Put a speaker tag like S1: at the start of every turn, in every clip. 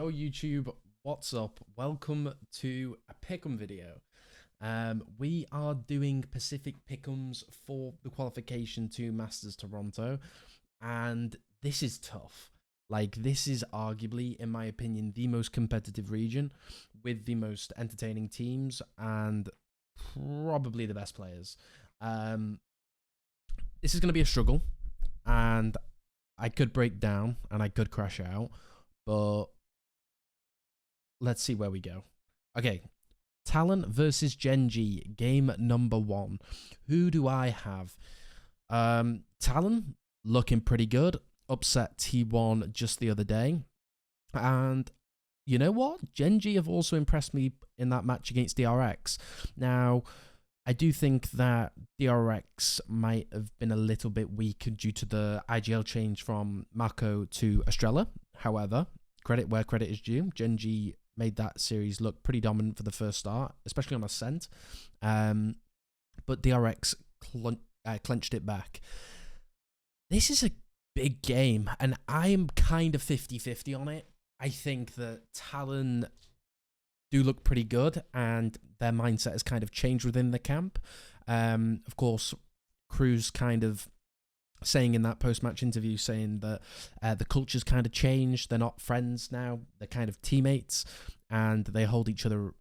S1: Yo YouTube, what's up? Welcome to a Pick'em video. We are doing Pacific Pickems for the qualification to Masters Toronto, and this is tough. Like, this is arguably, in my opinion, the most competitive region with the most entertaining teams and probably the best players. This is going to be a struggle, and I could break down and I could crash out, but let's see where we go. Okay, Talon versus Genji, game number 1. Who do I have? Talon looking pretty good. Upset T1 just the other day. And you know what? Genji have also impressed me in that match against DRX. Now, I do think that DRX might have been a little bit weak due to the IGL change from Mako to Estrella. However, credit where credit is due. Genji made that series look pretty dominant for the first start, especially on Ascent. But DRX clenched it back. This is a big game, and I'm kind of 50-50 on it. I think that Talon do look pretty good, and their mindset has kind of changed within the camp. Of course, Cruz kind of saying in that post-match interview, saying that the culture's kind of changed. They're not friends now. They're kind of teammates, and they hold each other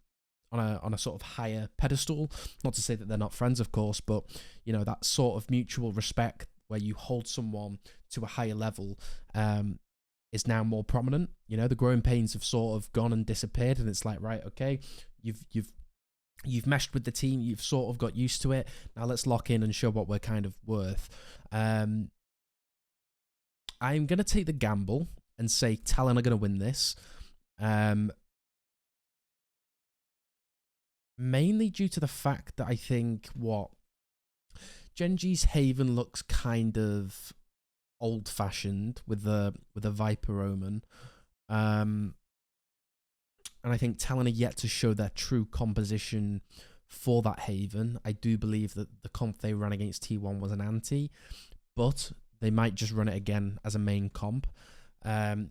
S1: on a sort of higher pedestal. Not to say that they're not friends, of course, but, you know, that sort of mutual respect where you hold someone to a higher level is now more prominent. You know, the growing pains have sort of gone and disappeared, and it's like, right, okay, you've meshed with the team, you've sort of got used to it. Now let's lock in and show what we're kind of worth. I'm going to take the gamble and say Talon are going to win this. Mainly due to the fact that I think Genji's Haven looks kind of old-fashioned with the Viper Omen. And I think Talon are yet to show their true composition for that Haven. I do believe that the comp they ran against T1 was an anti, but they might just run it again as a main comp.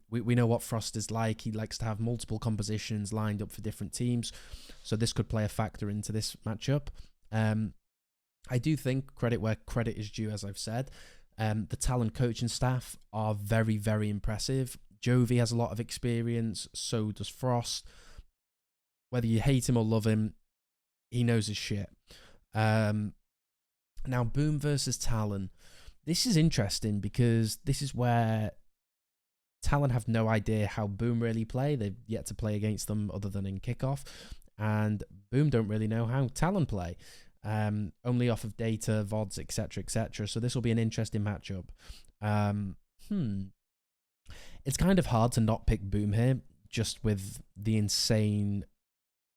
S1: We know what Frost is like. He likes to have multiple compositions lined up for different teams, so this could play a factor into this matchup. I do think credit where credit is due, as I've said. The Talon coaching staff are very, very impressive. Jovi has a lot of experience, so does Frost. Whether you hate him or love him, he knows his shit. Now, Boom versus Talon. This is interesting because this is where Talon have no idea how Boom really play. They've yet to play against them other than in kickoff. And Boom don't really know how Talon play. Only off of data, VODs, etc., etc. So this will be an interesting matchup. It's kind of hard to not pick Boom here, just with the insane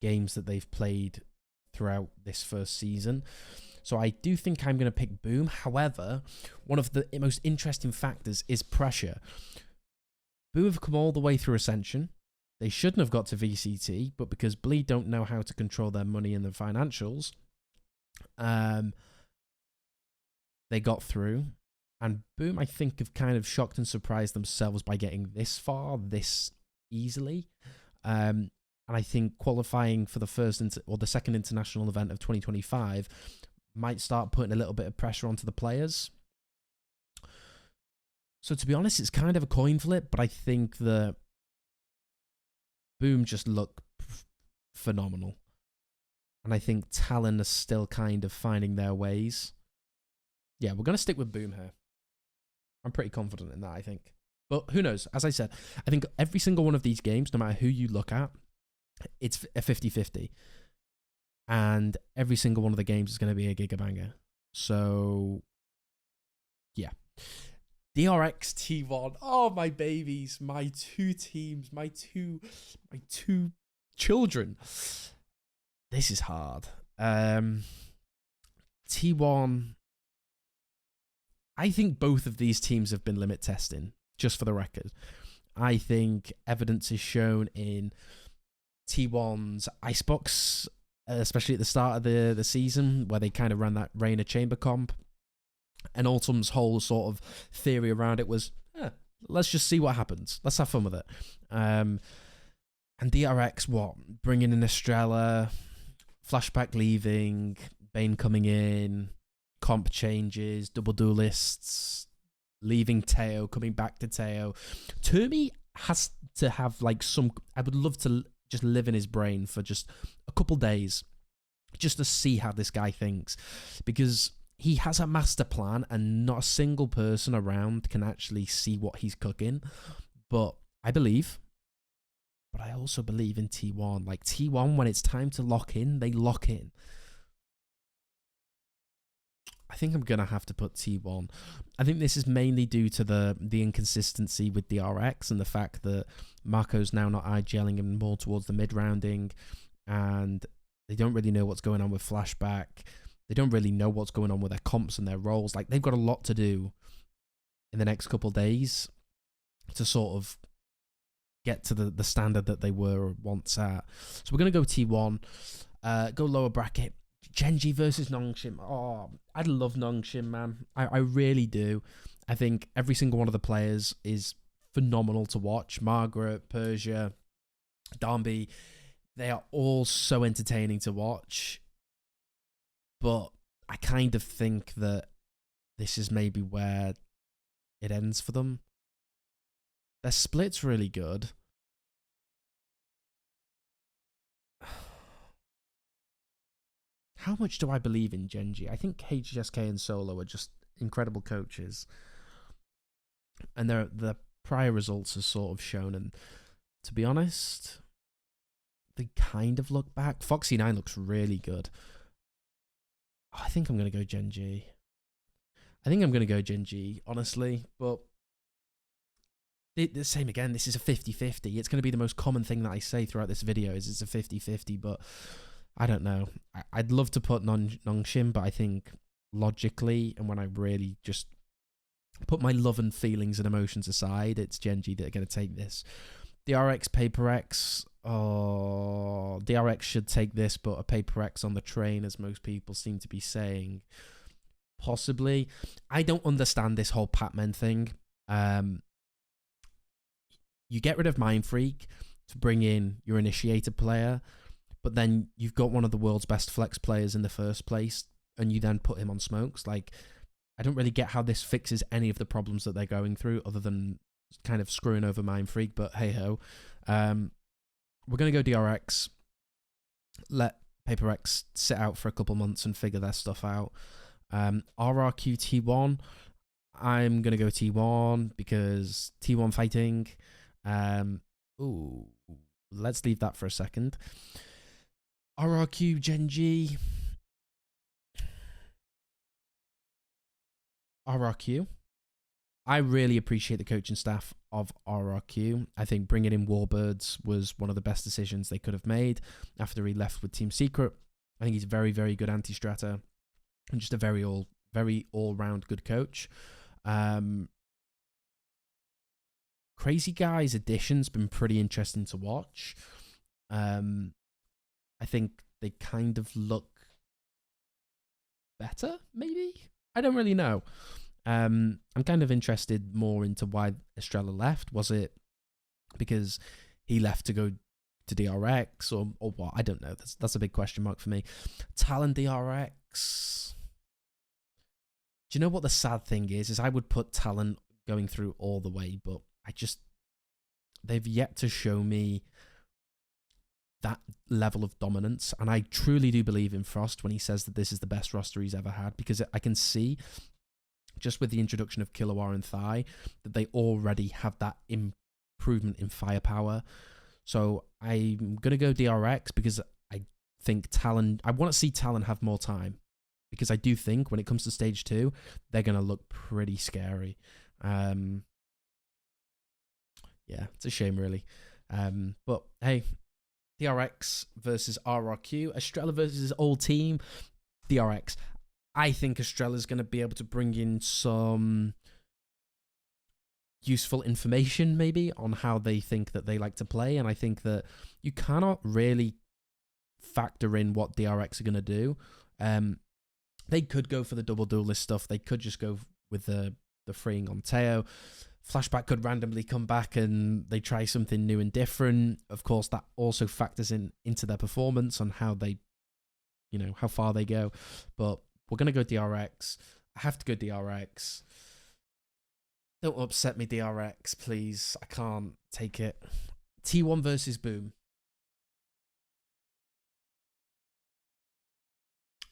S1: games that they've played throughout this first season. So I do think I'm going to pick Boom. However, one of the most interesting factors is pressure. Boom have come all the way through Ascension. They shouldn't have got to VCT, but because Bleed don't know how to control their money and their financials, they got through. And Boom, I think, have kind of shocked and surprised themselves by getting this far, this easily. And I think qualifying for the the second international event of 2025 might start putting a little bit of pressure onto the players. So to be honest, it's kind of a coin flip, but I think that Boom just look phenomenal. And I think Talon are still kind of finding their ways. Yeah, we're going to stick with Boom here. I'm pretty confident in that, I think. But who knows? As I said, I think every single one of these games, no matter who you look at, it's a 50-50. And every single one of the games is going to be a gigabanger. So, yeah. DRX T1. Oh, my babies. My two teams. My two children. This is hard. T1. I think both of these teams have been limit testing, just for the record. I think evidence is shown in T1's Icebox, especially at the start of the season, where they kind of ran that Reina Chamber comp. And Autumn's whole sort of theory around it was, let's just see what happens. Let's have fun with it. And DRX, what? Bringing in Estrella, Flashback leaving, Bane coming in, comp changes, double duelists, leaving Teo, coming back to Teo. Toomey has to have like some... I would love to just live in his brain for just a couple days just to see how this guy thinks, because he has a master plan and not a single person around can actually see what he's cooking. But I believe... But I also believe in T1. Like, T1, when it's time to lock in, they lock in. I think I'm going to have to put T1. I think this is mainly due to the inconsistency with DRX and the fact that Marco's now not IGLing him more towards the mid-rounding, and they don't really know what's going on with Flashback. They don't really know what's going on with their comps and their roles. Like, they've got a lot to do in the next couple of days to sort of get to the standard that they were once at. So we're going to go T1. Go lower bracket. Genji versus Nongshim. Oh, I love Nongshim, man. I really do. I think every single one of the players is phenomenal to watch. Margaret, Persia, Darby, they are all so entertaining to watch. But I kind of think that this is maybe where it ends for them. Their split's really good. How much do I believe in Genji? I think HSK and Solo are just incredible coaches. And their prior results are sort of shown. And to be honest, they kind of look back. Foxy9 looks really good. Oh, I think I'm going to go Genji. Honestly. But the same again, this is a 50-50. It's going to be the most common thing that I say throughout this video is it's a 50-50, but I don't know. I'd love to put Nongshim, but I think logically, and when I really just put my love and feelings and emotions aside, it's Genji that are going to take this. DRX, PaperX. Oh, DRX should take this, but a PaperX on the train, as most people seem to be saying. Possibly. I don't understand this whole Patmen thing. You get rid of Mind Freak to bring in your initiator player, but then you've got one of the world's best flex players in the first place, and you then put him on smokes. Like, I don't really get how this fixes any of the problems that they're going through, other than kind of screwing over Mind Freak, but hey-ho. We're going to go DRX. Let PaperX sit out for a couple months and figure their stuff out. RRQ T1. I'm going to go T1 because T1 fighting. Let's leave that for a second. RRQ Genji. RRQ. I really appreciate the coaching staff of RRQ. I think bringing in Warbirds was one of the best decisions they could have made after he left with Team Secret. I think he's a very, very good anti-strata and just a very all-round good coach. Crazy Guy's addition's been pretty interesting to watch. I think they kind of look better, maybe? I don't really know. I'm kind of interested more into why Estrella left. Was it because he left to go to DRX or what? I don't know. That's a big question mark for me. Talon DRX. Do you know what the sad thing is I would put Talon going through all the way, but they've yet to show me that level of dominance. And I truly do believe in Frost when he says that this is the best roster he's ever had, because I can see just with the introduction of Killawar and Thai that they already have that improvement in firepower. So I'm going to go DRX because I think Talon, I want to see Talon have more time, because I do think when it comes to stage 2, they're going to look pretty scary. Yeah, it's a shame, really. But hey, DRX versus RRQ. Estrella versus his old team. DRX. I think Estrella's going to be able to bring in some useful information, maybe, on how they think that they like to play. And I think that you cannot really factor in what DRX are going to do. They could go for the double duelist stuff. They could just go with the freeing on Teo. Flashback could randomly come back and they try something new and different. Of course, that also factors into their performance on how they, how far they go. But we're going to go DRX. I have to go DRX. Don't upset me, DRX, please. I can't take it. T1 versus Boom.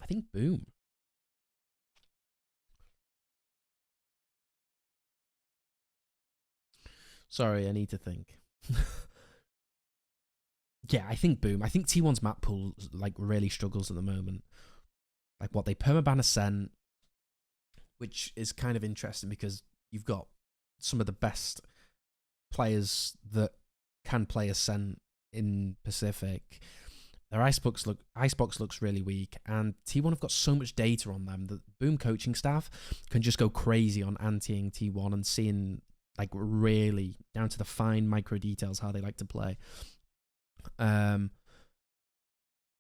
S1: I think Boom. Sorry, I need to think. Yeah, I think Boom. I think T1's map pool like really struggles at the moment. Like what they permaban Ascent, which is kind of interesting because you've got some of the best players that can play Ascent in Pacific. Their Icebox looks really weak, and T1 have got so much data on them that Boom coaching staff can just go crazy on anteing T1 and seeing like really down to the fine micro details how they like to play.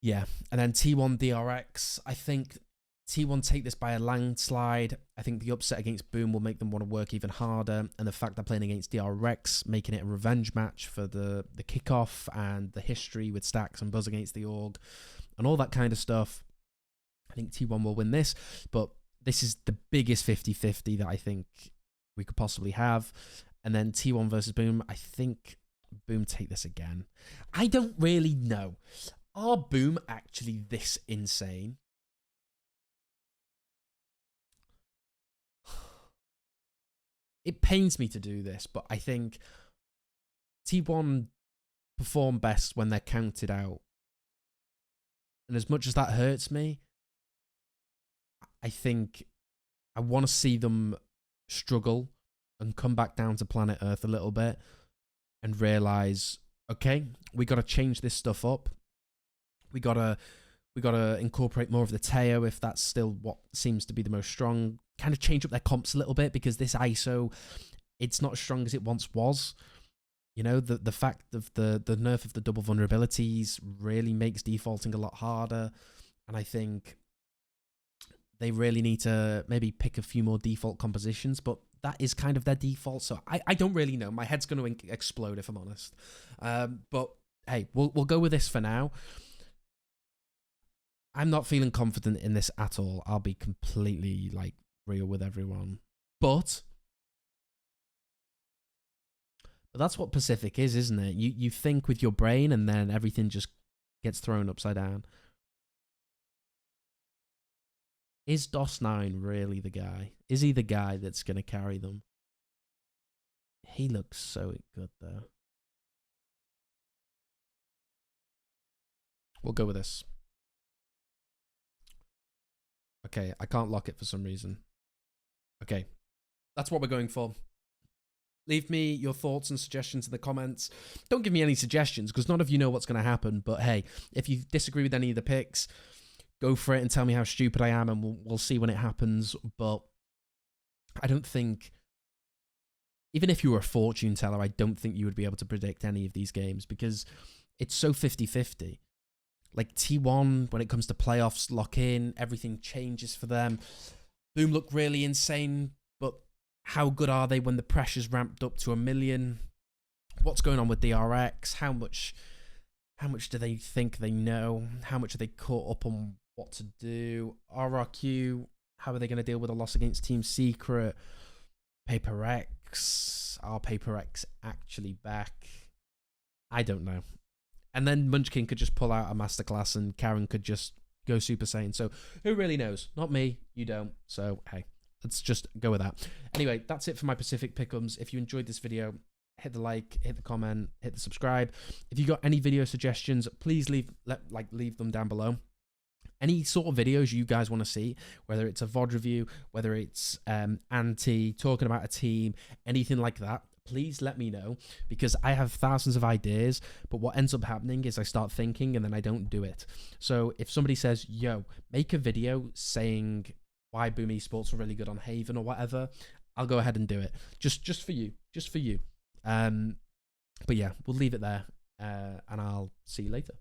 S1: Yeah, and then T1 DRX. I think T1 take this by a landslide. I think the upset against Boom will make them want to work even harder, and the fact they're playing against DRX, making it a revenge match for the kickoff and the history with Stacks and Buzz against the org and all that kind of stuff. I think T1 will win this, but this is the biggest 50-50 that I think we could possibly have. And then T1 versus Boom. I think Boom take this again. I don't really know. Are Boom actually this insane? It pains me to do this, but I think T1 perform best when they're counted out. And as much as that hurts me, I think I want to see them struggle and come back down to planet Earth a little bit and realize, okay, we got to change this stuff up. We got to incorporate more of the Teo if that's still what seems to be the most strong. Kind of change up their comps a little bit because this ISO, it's not as strong as it once was. The fact of the nerf of the double vulnerabilities really makes defaulting a lot harder. And I think they really need to maybe pick a few more default compositions, but that is kind of their default. So I don't really know. My head's going to explode if I'm honest. But hey, we'll go with this for now. I'm not feeling confident in this at all. I'll be completely real with everyone. But that's what Pacific is, isn't it? You think with your brain and then everything just gets thrown upside down. Is DOS9 really the guy? Is he the guy that's going to carry them? He looks so good though. We'll go with this. Okay, I can't lock it for some reason. Okay, that's what we're going for. Leave me your thoughts and suggestions in the comments. Don't give me any suggestions because none of you know what's going to happen. But hey, if you disagree with any of the picks, go for it and tell me how stupid I am and we'll see when it happens. But I don't think, even if you were a fortune teller, I don't think you would be able to predict any of these games because it's so 50-50. Like T1, when it comes to playoffs, lock in, everything changes for them. Boom look really insane, but how good are they when the pressure's ramped up to 1 million? What's going on with DRX? How much do they think they know? How much are they caught up on what to do? RRQ, how are they going to deal with a loss against Team Secret? Paper X, are Paper X actually back? I don't know. And then Munchkin could just pull out a masterclass and Karen could just go Super Saiyan. So who really knows? Not me. You don't. So hey, let's just go with that. Anyway, that's it for my Pacific Pick'ems. If you enjoyed this video, hit the like, hit the comment, hit the subscribe. If you got any video suggestions, please leave them down below. Any sort of videos you guys want to see, whether it's a VOD review, whether it's anti, talking about a team, anything like that, please let me know because I have thousands of ideas, but what ends up happening is I start thinking and then I don't do it. So if somebody says, yo, make a video saying why Boom Esports are really good on Haven or whatever, I'll go ahead and do it. Just for you. But yeah, we'll leave it there and I'll see you later.